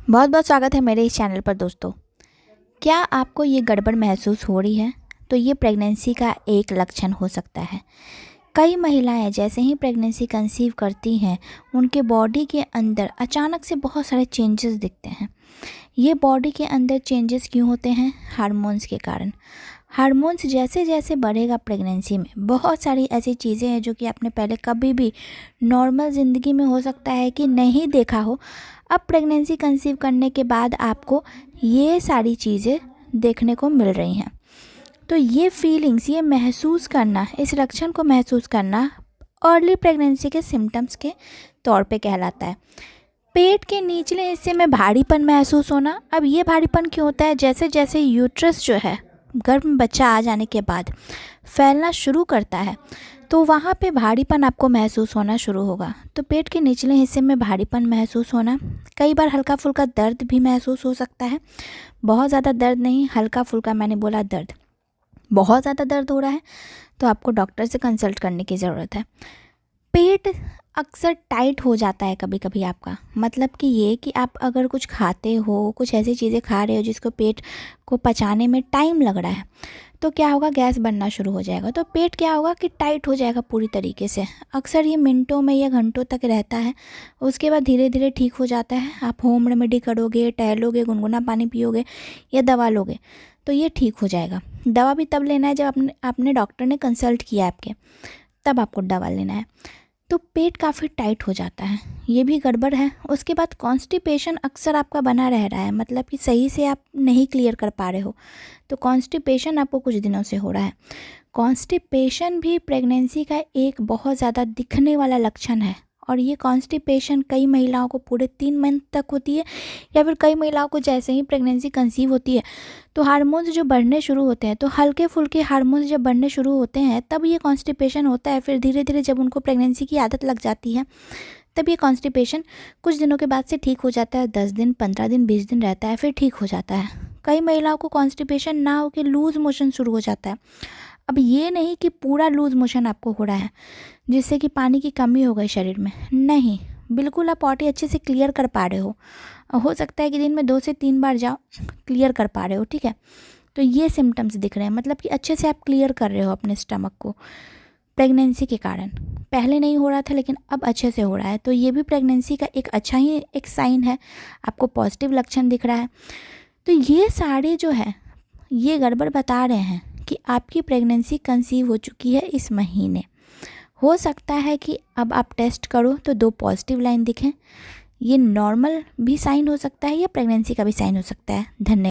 बहुत बहुत स्वागत है मेरे इस चैनल पर दोस्तों। क्या आपको ये गड़बड़ महसूस हो रही है? तो ये प्रेगनेंसी का एक लक्षण हो सकता है। कई महिलाएं जैसे ही प्रेगनेंसी कंसीव करती हैं, उनके बॉडी के अंदर अचानक से बहुत सारे चेंजेस दिखते हैं। ये बॉडी के अंदर चेंजेस क्यों होते हैं? हार्मोन्स के कारण। हार्मोन्स जैसे जैसे बढ़ेगा प्रेगनेंसी में, बहुत सारी ऐसी चीज़ें हैं जो कि आपने पहले कभी भी नॉर्मल ज़िंदगी में हो सकता है कि नहीं देखा हो। अब प्रेगनेंसी कंसीव करने के बाद आपको ये सारी चीज़ें देखने को मिल रही हैं। तो ये फीलिंग्स, ये महसूस करना, इस लक्षण को महसूस करना अर्ली प्रेगनेंसी के सिम्टम्स के तौर पे कहलाता है। पेट के निचले हिस्से में भारीपन महसूस होना। अब ये भारीपन क्यों होता है? जैसे जैसे यूट्रस जो है, गर्भ में बच्चा आ जाने के बाद फैलना शुरू करता है, तो वहाँ पे भारीपन आपको महसूस होना शुरू होगा। तो पेट के निचले हिस्से में भारीपन महसूस होना, कई बार हल्का फुल्का दर्द भी महसूस हो सकता है। बहुत ज़्यादा दर्द नहीं, हल्का फुल्का, मैंने बोला दर्द। बहुत ज़्यादा दर्द हो रहा है तो आपको डॉक्टर से कंसल्ट करने की ज़रूरत है। पेट अक्सर टाइट हो जाता है कभी कभी आपका, मतलब कि ये कि आप अगर कुछ खाते हो, कुछ ऐसी चीज़ें खा रहे हो जिसको पेट को पचाने में टाइम लग रहा है, तो क्या होगा, गैस बनना शुरू हो जाएगा। तो पेट क्या होगा कि टाइट हो जाएगा पूरी तरीके से। अक्सर ये मिनटों में या घंटों तक रहता है, उसके बाद धीरे धीरे ठीक हो जाता है। आप होम रेमेडी करोगे, टहलोगे, गुनगुना पानी पियोगे या दवा लोगे तो ये ठीक हो जाएगा। दवा भी तब लेना है जब आपने डॉक्टर ने कंसल्ट किया आपके, तब आपको दवा लेना है। तो पेट काफ़ी टाइट हो जाता है, ये भी गड़बड़ है। उसके बाद कॉन्स्टिपेशन अक्सर आपका बना रह रहा है, मतलब कि सही से आप नहीं क्लियर कर पा रहे हो, तो कॉन्स्टिपेशन आपको कुछ दिनों से हो रहा है। कॉन्स्टिपेशन भी प्रेगनेंसी का एक बहुत ज़्यादा दिखने वाला लक्षण है, और ये कॉन्स्टिपेशन कई महिलाओं को पूरे 3 मंथ तक होती है, या फिर कई महिलाओं को जैसे ही प्रेगनेंसी कंसीव होती है तो हार्मोन्स जो बढ़ने शुरू होते हैं, तो हल्के फुल्के हार्मोन्स जब बढ़ने शुरू होते हैं तब ये कॉन्स्टिपेशन होता है। फिर धीरे धीरे जब उनको प्रेगनेंसी की आदत लग जाती है तब ये कॉन्स्टिपेशन कुछ दिनों के बाद से ठीक हो जाता है। 10 दिन, 15 दिन, 20 दिन रहता है, फिर ठीक हो जाता है। कई महिलाओं को कॉन्स्टिपेशन ना हो के लूज़ मोशन शुरू हो जाता है। अब ये नहीं कि पूरा लूज़ मोशन आपको हो रहा है जिससे कि पानी की कमी हो गई शरीर में, नहीं, बिल्कुल आप पॉटी अच्छे से क्लियर कर पा रहे हो सकता है कि दिन में 2 से 3 बार जाओ, क्लियर कर पा रहे हो, ठीक है। तो ये सिम्टम्स दिख रहे हैं, मतलब कि अच्छे से आप क्लियर कर रहे हो अपने स्टमक को प्रेगनेंसी के कारण। पहले नहीं हो रहा था लेकिन अब अच्छे से हो रहा है, तो ये भी प्रेगनेंसी का एक अच्छा ही एक साइन है, आपको पॉजिटिव लक्षण दिख रहा है। तो ये सारे जो है ये गड़बड़ बता रहे हैं कि आपकी प्रेगनेंसी कंसीव हो चुकी है इस महीने। हो सकता है कि अब आप टेस्ट करो तो 2 पॉजिटिव लाइन दिखें। ये नॉर्मल भी साइन हो सकता है या प्रेगनेंसी का भी साइन हो सकता है। धन्यवाद।